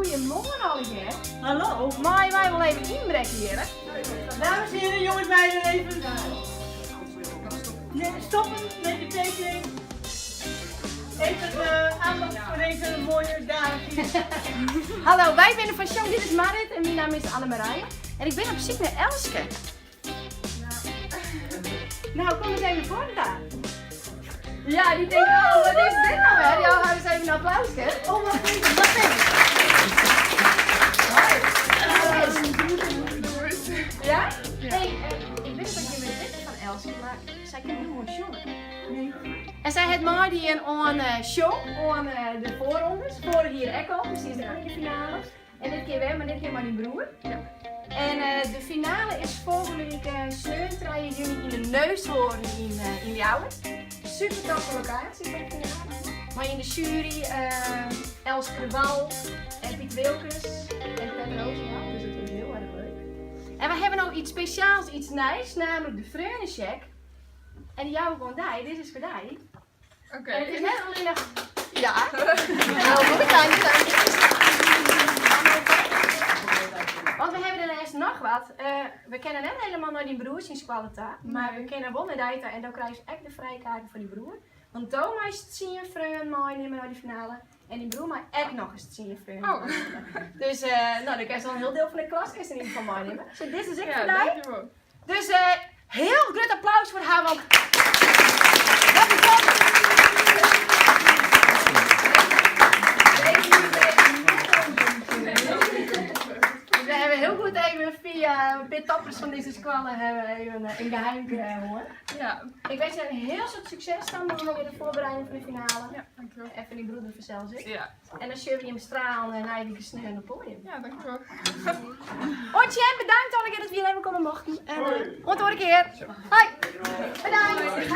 Goedemorgen alweer. Hallo. Maar wij wel even inbreken hier, hè? Dames en heren, jongens, meiden, even. Nee, stoppen met de tekening. Even aandacht voor deze mooie dame. Hallo, wij zijn van Jong, dit is Marit en mijn naam is Annemarije. En ik ben op zoek naar Elske. Nou, kom eens even voor daar. Ja, die denkt, oh, wat is dit nou weer? Ja, hou eens even een applausje. Oh, wat is dit? Ja? Hey, ik wist dat je met dit van Elske, maar zij kan heel mooi jongen. En zij heeft maar die een show, aan de voorrondes. Vorig hier ook al, precies de finale. En dit keer weer, maar dit keer maar die broer. Ja. En de finale is volgende week 27 juni in de Neushoorn in Ljouwen. Super toffe locatie voor de finale. Maar in de jury Els Krewal en Piet Wilkes en Pet Roosendaal, dus dat wordt heel erg leuk. En we hebben nog iets speciaals, iets nice, namelijk de Vreunencheck. En die jou gewoon daar, dit is voor daar. Oké. En het is net alleen nog... Ja. Nou, goed, want we hebben daarnaast nog wat. We kennen net helemaal naar die broers in kwaliteit, maar we kennen wel met Daita en dan krijg je echt de vrijkaarten voor die broer. Want Thomas is het zien vreun mooi nemen naar die finale. En die broer maar echt nog eens het zien vreun. Oh. Dus nou, dan kan je zo'n heel deel van de klas in ieder geval mooi nemen. Dus dit is ik Ja, voor mij. dankjewel. Dus heel groot applaus voor haar, want dat is top. We hebben heel goed even via toppers van deze squallen hebben we even een geheim hoor. Ja, Ik wens je een heel veel succes dan doen we de voorbereiding van de finale. ja, dankjewel. Even die broeder verzeld zitten. Ja, En dan zullen we hem stralen en hij die snel op het podium. ja, dankjewel. Otje, bedankt dat we hier hebben komen mochten. En tot een keer. Hoi. Bedankt.